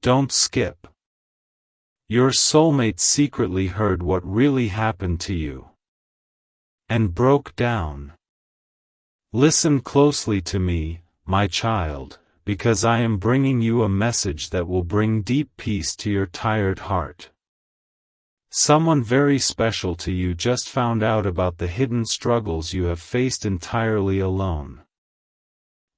Don't skip. Your soulmate secretly heard what really happened to you and broke down. Listen closely to me, my child, because I am bringing you a message that will bring deep peace to your tired heart. Someone very special to you just found out about the hidden struggles you have faced entirely alone.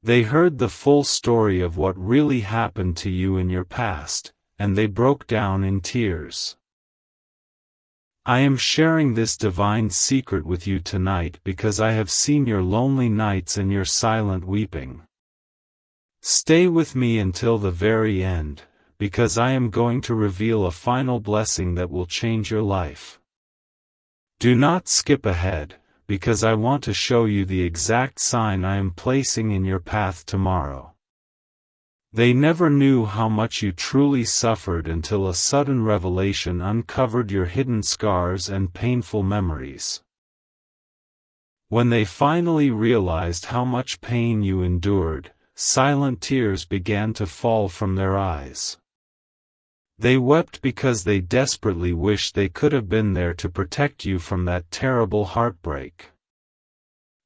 They heard the full story of what really happened to you in your past, and they broke down in tears. I am sharing this divine secret with you tonight because I have seen your lonely nights and your silent weeping. Stay with me until the very end, because I am going to reveal a final blessing that will change your life. Do not skip ahead, because I want to show you the exact sign I am placing in your path tomorrow. They never knew how much you truly suffered until a sudden revelation uncovered your hidden scars and painful memories. When they finally realized how much pain you endured, silent tears began to fall from their eyes. They wept because they desperately wished they could have been there to protect you from that terrible heartbreak.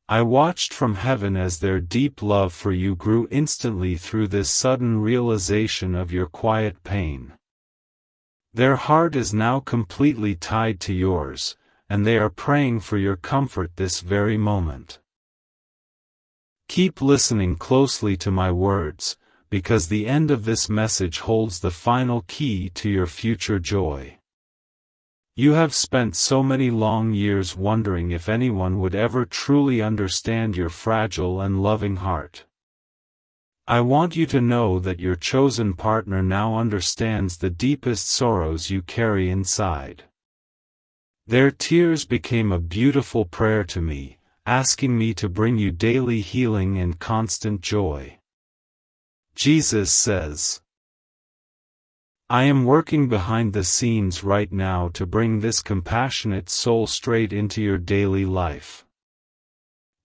I watched from heaven as their deep love for you grew instantly through this sudden realization of your quiet pain. Their heart is now completely tied to yours, and they are praying for your comfort this very moment. Keep listening closely to my words, because the end of this message holds the final key to your future joy. You have spent so many long years wondering if anyone would ever truly understand your fragile and loving heart. I want you to know that your chosen partner now understands the deepest sorrows you carry inside. Their tears became a beautiful prayer to me, asking me to bring you daily healing and constant joy. Jesus says, I am working behind the scenes right now to bring this compassionate soul straight into your daily life.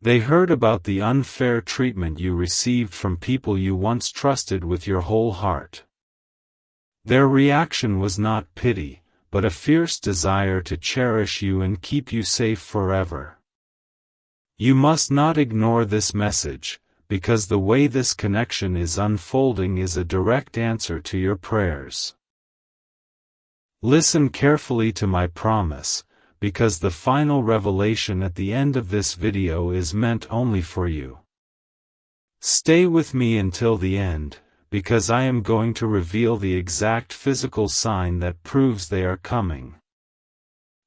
They heard about the unfair treatment you received from people you once trusted with your whole heart. Their reaction was not pity, but a fierce desire to cherish you and keep you safe forever. You must not ignore this message, because the way this connection is unfolding is a direct answer to your prayers. Listen carefully to my promise, because the final revelation at the end of this video is meant only for you. Stay with me until the end, because I am going to reveal the exact physical sign that proves they are coming.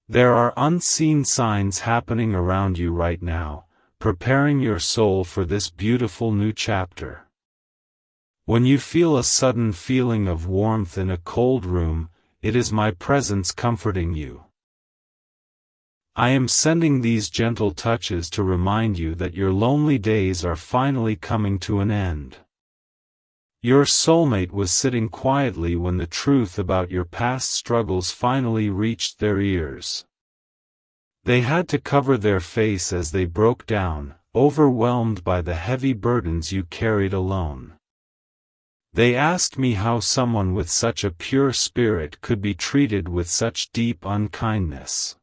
There are unseen signs happening around you right now, preparing your soul for this beautiful new chapter. When you feel a sudden feeling of warmth in a cold room, it is my presence comforting you. I am sending these gentle touches to remind you that your lonely days are finally coming to an end. Your soulmate was sitting quietly when the truth about your past struggles finally reached their ears. They had to cover their face as they broke down, overwhelmed by the heavy burdens you carried alone. They asked me how someone with such a pure spirit could be treated with such deep unkindness.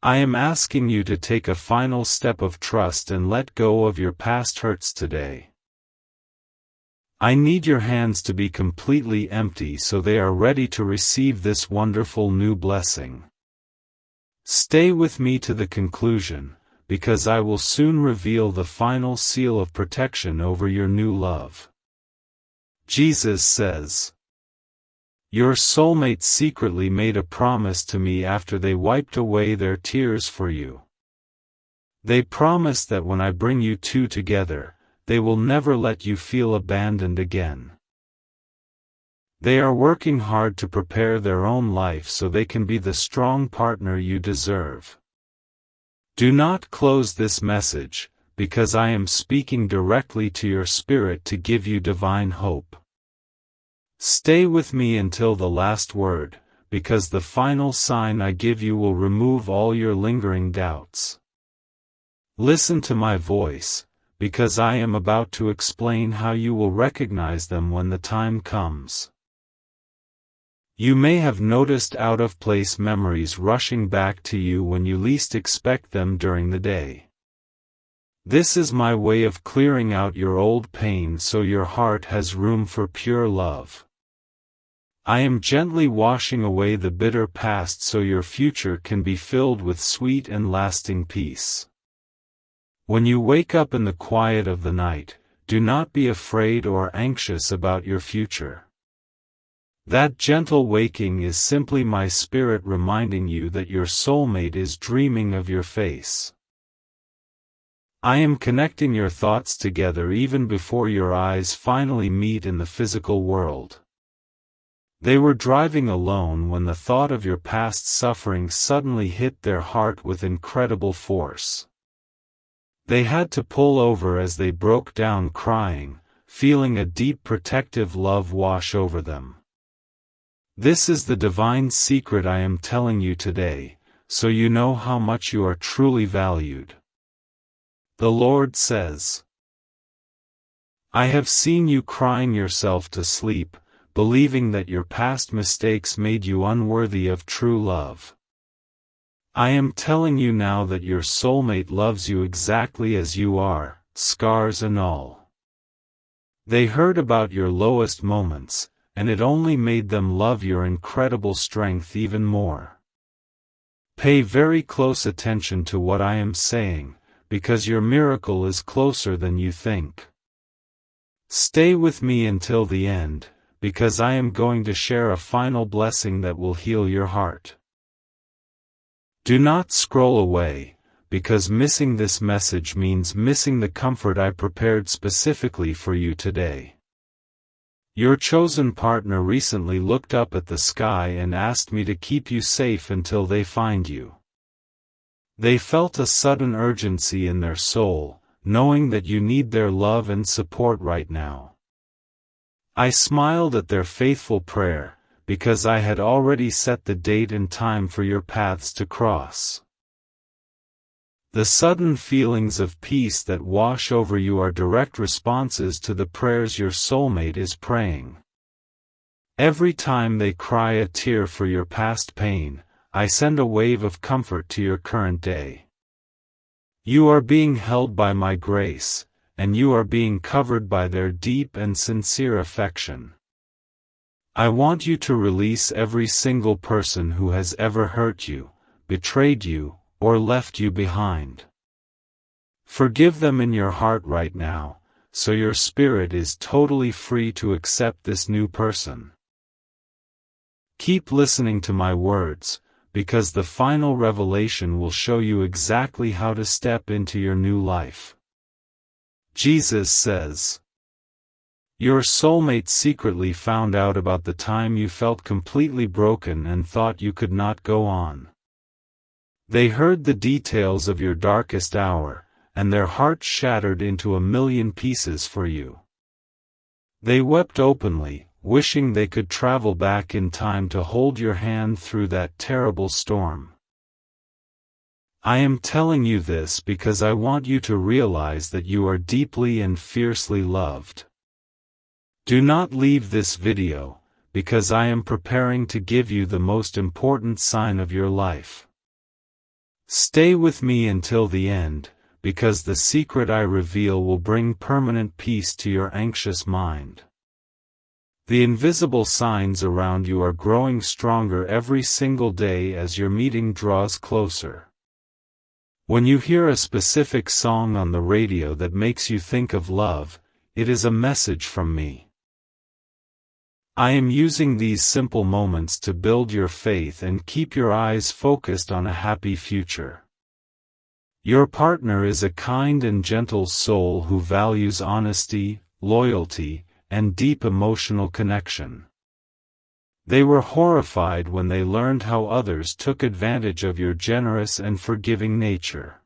I am asking you to take a final step of trust and let go of your past hurts today. I need your hands to be completely empty so they are ready to receive this wonderful new blessing. Stay with me to the conclusion, because I will soon reveal the final seal of protection over your new love. Jesus says, your soulmate secretly made a promise to me after they wiped away their tears for you. They promised that when I bring you two together, they will never let you feel abandoned again. They are working hard to prepare their own life so they can be the strong partner you deserve. Do not close this message, because I am speaking directly to your spirit to give you divine hope. Stay with me until the last word, because the final sign I give you will remove all your lingering doubts. Listen to my voice, because I am about to explain how you will recognize them when the time comes. You may have noticed out-of-place memories rushing back to you when you least expect them during the day. This is my way of clearing out your old pain so your heart has room for pure love. I am gently washing away the bitter past so your future can be filled with sweet and lasting peace. When you wake up in the quiet of the night, do not be afraid or anxious about your future. That gentle waking is simply my spirit reminding you that your soulmate is dreaming of your face. I am connecting your thoughts together even before your eyes finally meet in the physical world. They were driving alone when the thought of your past suffering suddenly hit their heart with incredible force. They had to pull over as they broke down crying, feeling a deep protective love wash over them. This is the divine secret I am telling you today, so you know how much you are truly valued. The Lord says, I have seen you crying yourself to sleep, believing that your past mistakes made you unworthy of true love. I am telling you now that your soulmate loves you exactly as you are, scars and all. They heard about your lowest moments, and it only made them love your incredible strength even more. Pay very close attention to what I am saying, because your miracle is closer than you think. Stay with me until the end, because I am going to share a final blessing that will heal your heart. Do not scroll away, because missing this message means missing the comfort I prepared specifically for you today. Your chosen partner recently looked up at the sky and asked me to keep you safe until they find you. They felt a sudden urgency in their soul, knowing that you need their love and support right now. I smiled at their faithful prayer, because I had already set the date and time for your paths to cross. The sudden feelings of peace that wash over you are direct responses to the prayers your soulmate is praying. Every time they cry a tear for your past pain, I send a wave of comfort to your current day. You are being held by my grace, and you are being covered by their deep and sincere affection. I want you to release every single person who has ever hurt you, betrayed you, or left you behind. Forgive them in your heart right now, so your spirit is totally free to accept this new person. Keep listening to my words, because the final revelation will show you exactly how to step into your new life. Jesus says, your soulmate secretly found out about the time you felt completely broken and thought you could not go on. They heard the details of your darkest hour, and their hearts shattered into a million pieces for you. They wept openly, wishing they could travel back in time to hold your hand through that terrible storm. I am telling you this because I want you to realize that you are deeply and fiercely loved. Do not leave this video, because I am preparing to give you the most important sign of your life. Stay with me until the end, because the secret I reveal will bring permanent peace to your anxious mind. The invisible signs around you are growing stronger every single day as your meeting draws closer. When you hear a specific song on the radio that makes you think of love, it is a message from me. I am using these simple moments to build your faith and keep your eyes focused on a happy future. Your partner is a kind and gentle soul who values honesty, loyalty, and deep emotional connection. They were horrified when they learned how others took advantage of your generous and forgiving nature.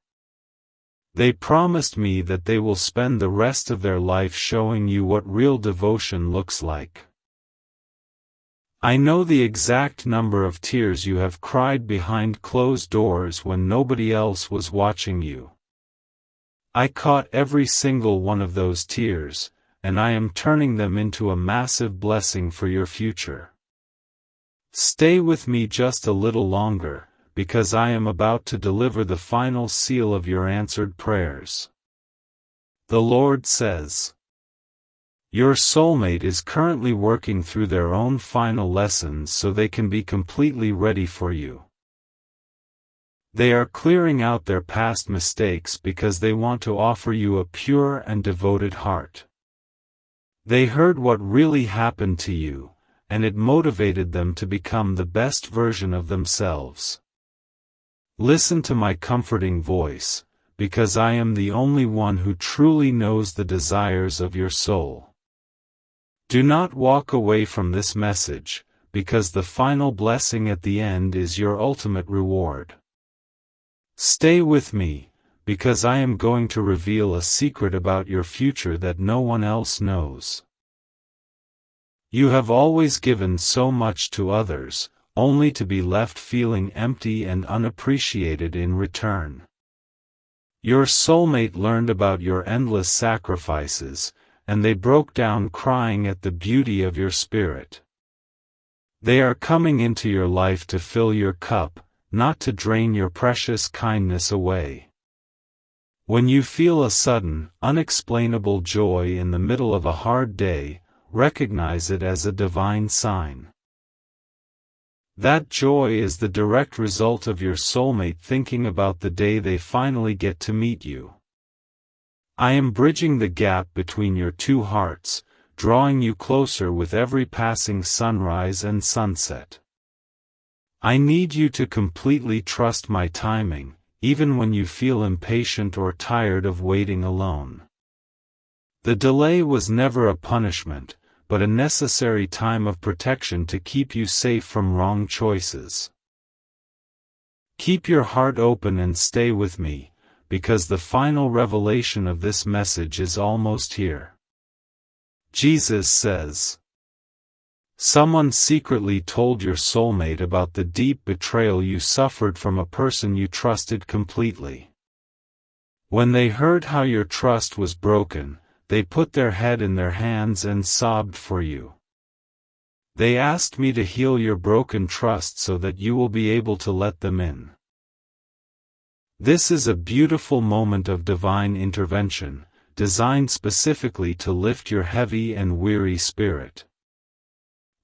They promised me that they will spend the rest of their life showing you what real devotion looks like. I know the exact number of tears you have cried behind closed doors when nobody else was watching you. I caught every single one of those tears, and I am turning them into a massive blessing for your future. Stay with me just a little longer, because I am about to deliver the final seal of your answered prayers. The Lord says, your soulmate is currently working through their own final lessons so they can be completely ready for you. They are clearing out their past mistakes because they want to offer you a pure and devoted heart. They heard what really happened to you, and it motivated them to become the best version of themselves. Listen to my comforting voice, because I am the only one who truly knows the desires of your soul. Do not walk away from this message, because the final blessing at the end is your ultimate reward. Stay with me, because I am going to reveal a secret about your future that no one else knows. You have always given so much to others, only to be left feeling empty and unappreciated in return. Your soulmate learned about your endless sacrifices, and they broke down crying at the beauty of your spirit. They are coming into your life to fill your cup, not to drain your precious kindness away. When you feel a sudden, unexplainable joy in the middle of a hard day, recognize it as a divine sign. That joy is the direct result of your soulmate thinking about the day they finally get to meet you. I am bridging the gap between your two hearts, drawing you closer with every passing sunrise and sunset. I need you to completely trust my timing, even when you feel impatient or tired of waiting alone. The delay was never a punishment, but a necessary time of protection to keep you safe from wrong choices. Keep your heart open and stay with me, because the final revelation of this message is almost here. Jesus says, someone secretly told your soulmate about the deep betrayal you suffered from a person you trusted completely. When they heard how your trust was broken, they put their head in their hands and sobbed for you. They asked me to heal your broken trust so that you will be able to let them in. This is a beautiful moment of divine intervention, designed specifically to lift your heavy and weary spirit.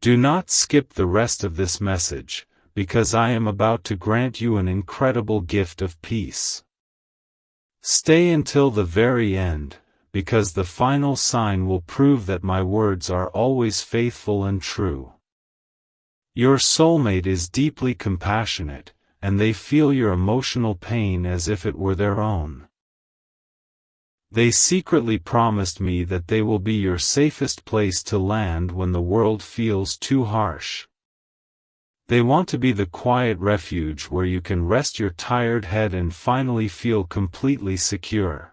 Do not skip the rest of this message, because I am about to grant you an incredible gift of peace. Stay until the very end, because the final sign will prove that my words are always faithful and true. Your soulmate is deeply compassionate, and they feel your emotional pain as if it were their own. They secretly promised me that they will be your safest place to land when the world feels too harsh. They want to be the quiet refuge where you can rest your tired head and finally feel completely secure.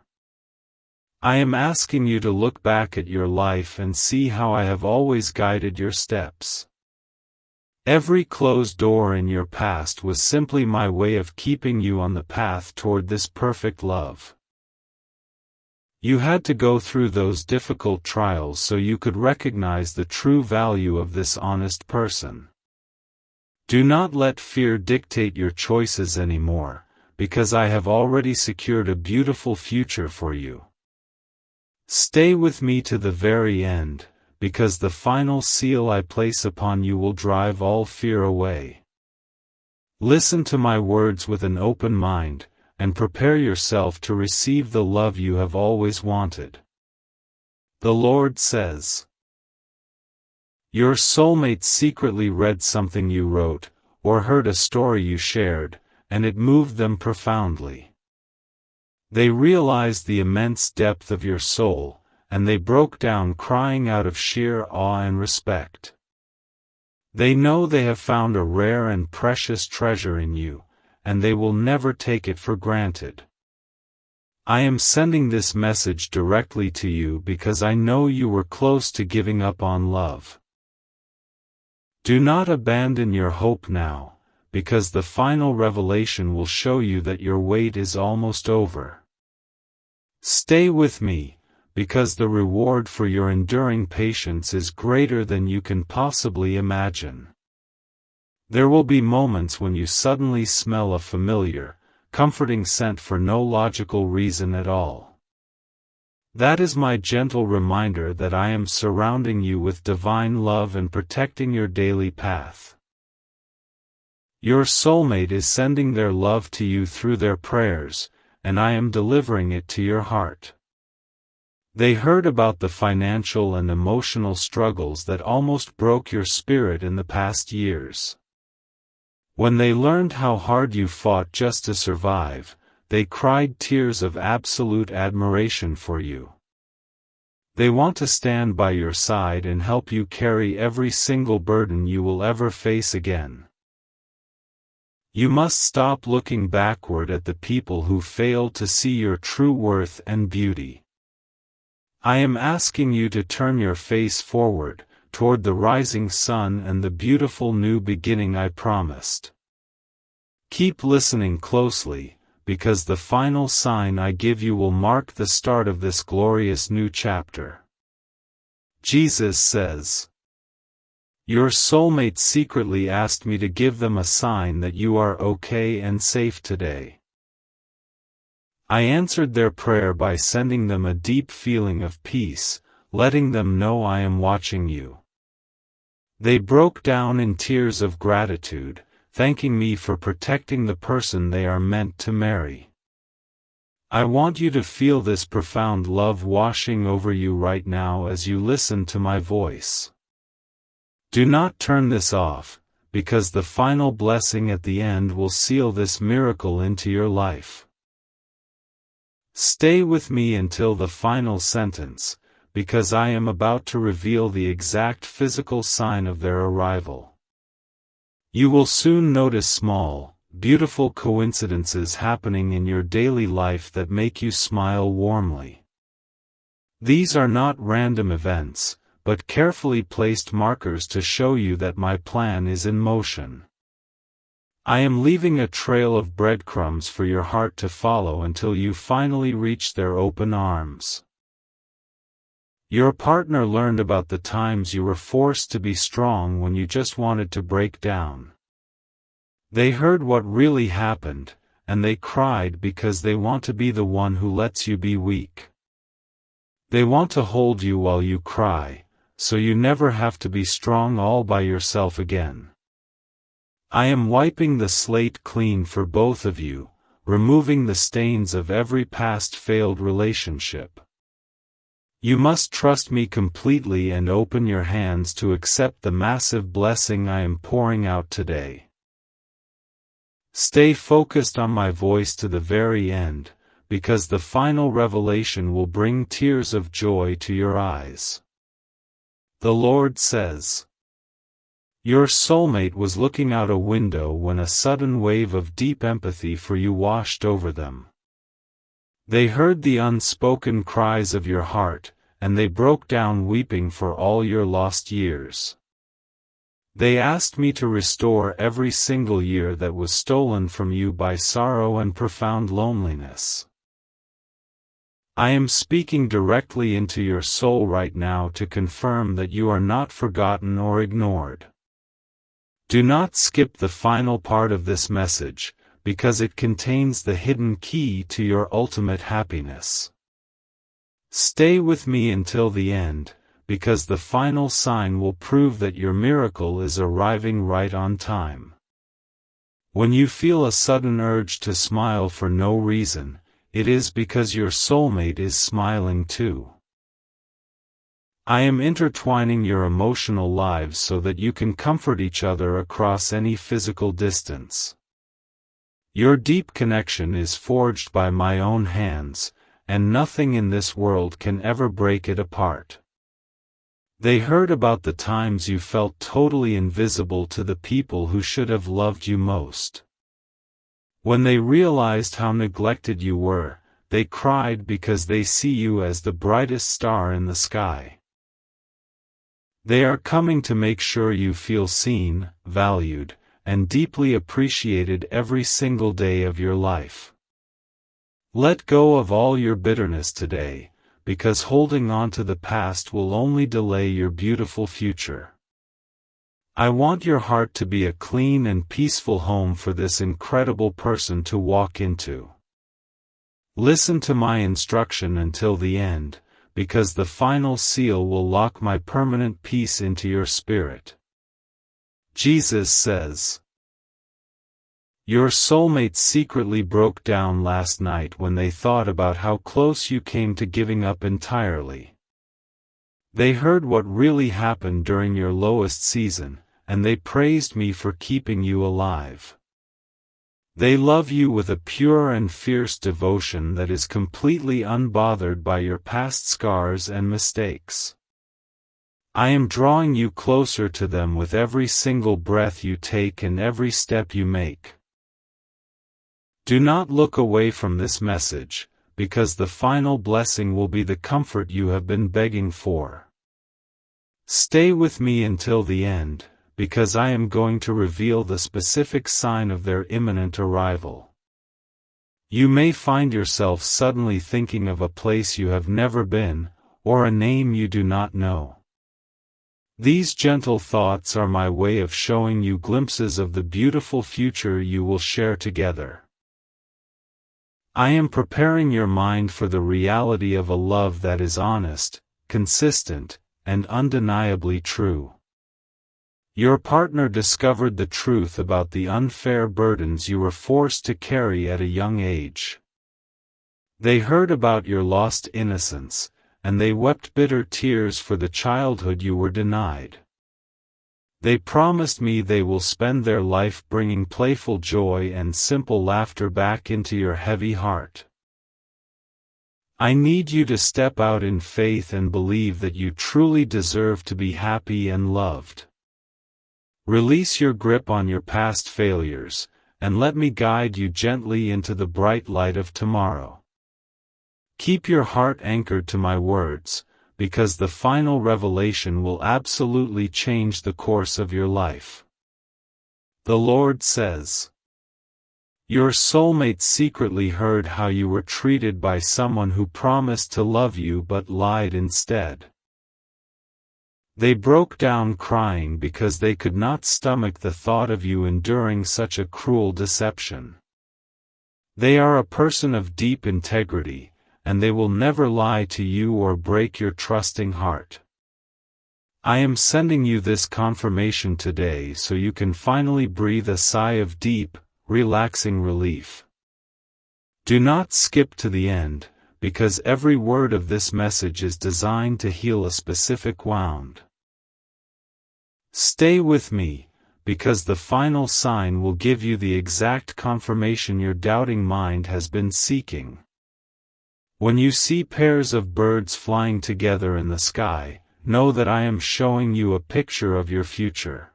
I am asking you to look back at your life and see how I have always guided your steps. Every closed door in your past was simply my way of keeping you on the path toward this perfect love. You had to go through those difficult trials so you could recognize the true value of this honest person. Do not let fear dictate your choices anymore, because I have already secured a beautiful future for you. Stay with me to the very end, because the final seal I place upon you will drive all fear away. Listen to my words with an open mind, and prepare yourself to receive the love you have always wanted. The Lord says, your soulmate secretly read something you wrote, or heard a story you shared, and it moved them profoundly. They realized the immense depth of your soul, and they broke down crying out of sheer awe and respect. They know they have found a rare and precious treasure in you, and they will never take it for granted. I am sending this message directly to you because I know you were close to giving up on love. Do not abandon your hope now, because the final revelation will show you that your wait is almost over. Stay with me, because the reward for your enduring patience is greater than you can possibly imagine. There will be moments when you suddenly smell a familiar, comforting scent for no logical reason at all. That is my gentle reminder that I am surrounding you with divine love and protecting your daily path. Your soulmate is sending their love to you through their prayers, and I am delivering it to your heart. They heard about the financial and emotional struggles that almost broke your spirit in the past years. When they learned how hard you fought just to survive, they cried tears of absolute admiration for you. They want to stand by your side and help you carry every single burden you will ever face again. You must stop looking backward at the people who failed to see your true worth and beauty. I am asking you to turn your face forward, toward the rising sun and the beautiful new beginning I promised. Keep listening closely, because the final sign I give you will mark the start of this glorious new chapter. Jesus says, "Your soulmate secretly asked me to give them a sign that you are okay and safe today." I answered their prayer by sending them a deep feeling of peace, letting them know I am watching you. They broke down in tears of gratitude, thanking me for protecting the person they are meant to marry. I want you to feel this profound love washing over you right now as you listen to my voice. Do not turn this off, because the final blessing at the end will seal this miracle into your life. Stay with me until the final sentence, because I am about to reveal the exact physical sign of their arrival. You will soon notice small, beautiful coincidences happening in your daily life that make you smile warmly. These are not random events, but carefully placed markers to show you that my plan is in motion. I am leaving a trail of breadcrumbs for your heart to follow until you finally reach their open arms. Your partner learned about the times you were forced to be strong when you just wanted to break down. They heard what really happened, and they cried because they want to be the one who lets you be weak. They want to hold you while you cry, so you never have to be strong all by yourself again. I am wiping the slate clean for both of you, removing the stains of every past failed relationship. You must trust me completely and open your hands to accept the massive blessing I am pouring out today. Stay focused on my voice to the very end, because the final revelation will bring tears of joy to your eyes. The Lord says, "Your soulmate was looking out a window when a sudden wave of deep empathy for you washed over them. They heard the unspoken cries of your heart, and they broke down weeping for all your lost years. They asked me to restore every single year that was stolen from you by sorrow and profound loneliness. I am speaking directly into your soul right now to confirm that you are not forgotten or ignored. Do not skip the final part of this message, because it contains the hidden key to your ultimate happiness. Stay with me until the end, because the final sign will prove that your miracle is arriving right on time. When you feel a sudden urge to smile for no reason, it is because your soulmate is smiling too. I am intertwining your emotional lives so that you can comfort each other across any physical distance. Your deep connection is forged by my own hands, and nothing in this world can ever break it apart. They heard about the times you felt totally invisible to the people who should have loved you most. When they realized how neglected you were, they cried because they see you as the brightest star in the sky. They are coming to make sure you feel seen, valued, and deeply appreciated every single day of your life. Let go of all your bitterness today, because holding on to the past will only delay your beautiful future. I want your heart to be a clean and peaceful home for this incredible person to walk into. Listen to my instruction until the end, because the final seal will lock my permanent peace into your spirit. Jesus says, your soulmate secretly broke down last night when they thought about how close you came to giving up entirely. They heard what really happened during your lowest season, and they praised me for keeping you alive. They love you with a pure and fierce devotion that is completely unbothered by your past scars and mistakes. I am drawing you closer to them with every single breath you take and every step you make. Do not look away from this message, because the final blessing will be the comfort you have been begging for. Stay with me until the end, because I am going to reveal the specific sign of their imminent arrival. You may find yourself suddenly thinking of a place you have never been, or a name you do not know. These gentle thoughts are my way of showing you glimpses of the beautiful future you will share together. I am preparing your mind for the reality of a love that is honest, consistent, and undeniably true. Your partner discovered the truth about the unfair burdens you were forced to carry at a young age. They heard about your lost innocence, and they wept bitter tears for the childhood you were denied. They promised me they will spend their life bringing playful joy and simple laughter back into your heavy heart. I need you to step out in faith and believe that you truly deserve to be happy and loved. Release your grip on your past failures, and let me guide you gently into the bright light of tomorrow. Keep your heart anchored to my words, because the final revelation will absolutely change the course of your life. The Lord says, your soulmate secretly heard how you were treated by someone who promised to love you but lied instead. They broke down crying because they could not stomach the thought of you enduring such a cruel deception. They are a person of deep integrity, and they will never lie to you or break your trusting heart. I am sending you this confirmation today so you can finally breathe a sigh of deep, relaxing relief. Do not skip to the end, because every word of this message is designed to heal a specific wound. Stay with me, because the final sign will give you the exact confirmation your doubting mind has been seeking. When you see pairs of birds flying together in the sky, know that I am showing you a picture of your future.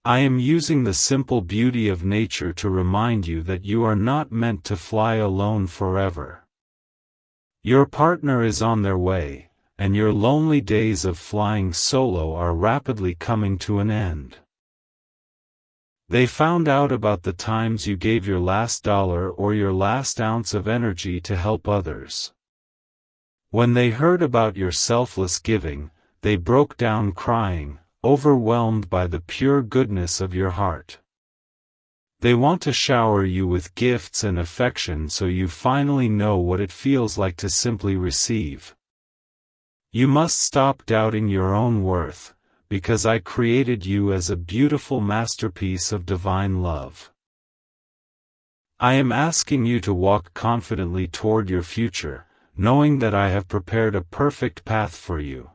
I am using the simple beauty of nature to remind you that you are not meant to fly alone forever. Your partner is on their way, and your lonely days of flying solo are rapidly coming to an end. They found out about the times you gave your last dollar or your last ounce of energy to help others. When they heard about your selfless giving, they broke down crying, overwhelmed by the pure goodness of your heart. They want to shower you with gifts and affection so you finally know what it feels like to simply receive. You must stop doubting your own worth, because I created you as a beautiful masterpiece of divine love. I am asking you to walk confidently toward your future, knowing that I have prepared a perfect path for you.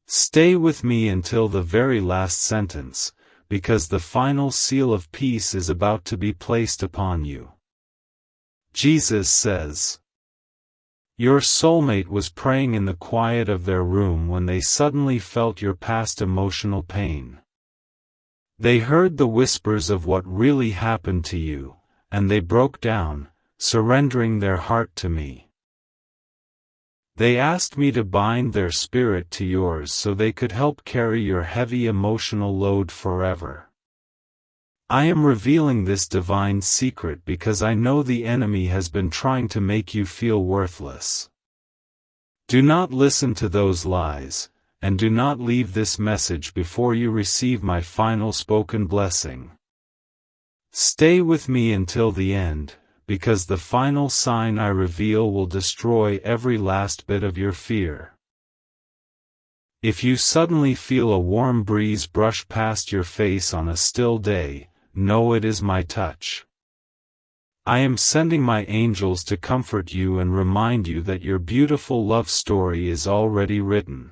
Stay with me until the very last sentence, because the final seal of peace is about to be placed upon you. Jesus says, your soulmate was praying in the quiet of their room when they suddenly felt your past emotional pain. They heard the whispers of what really happened to you, and they broke down, surrendering their heart to me. They asked me to bind their spirit to yours so they could help carry your heavy emotional load forever. I am revealing this divine secret because I know the enemy has been trying to make you feel worthless. Do not listen to those lies, and do not leave this message before you receive my final spoken blessing. Stay with me until the end, because the final sign I reveal will destroy every last bit of your fear. If you suddenly feel a warm breeze brush past your face on a still day, know it is my touch. I am sending my angels to comfort you and remind you that your beautiful love story is already written.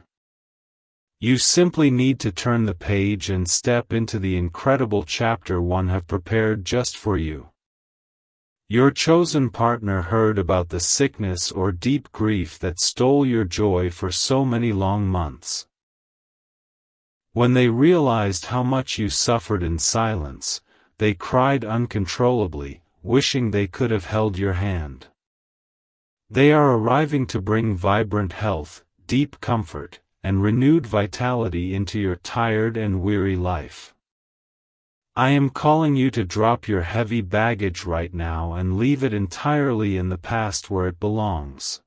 You simply need to turn the page and step into the incredible chapter one have prepared just for you. Your chosen partner heard about the sickness or deep grief that stole your joy for so many long months. When they realized how much you suffered in silence, they cried uncontrollably, wishing they could have held your hand. They are arriving to bring vibrant health, deep comfort, and renewed vitality into your tired and weary life. I am calling you to drop your heavy baggage right now and leave it entirely in the past where it belongs.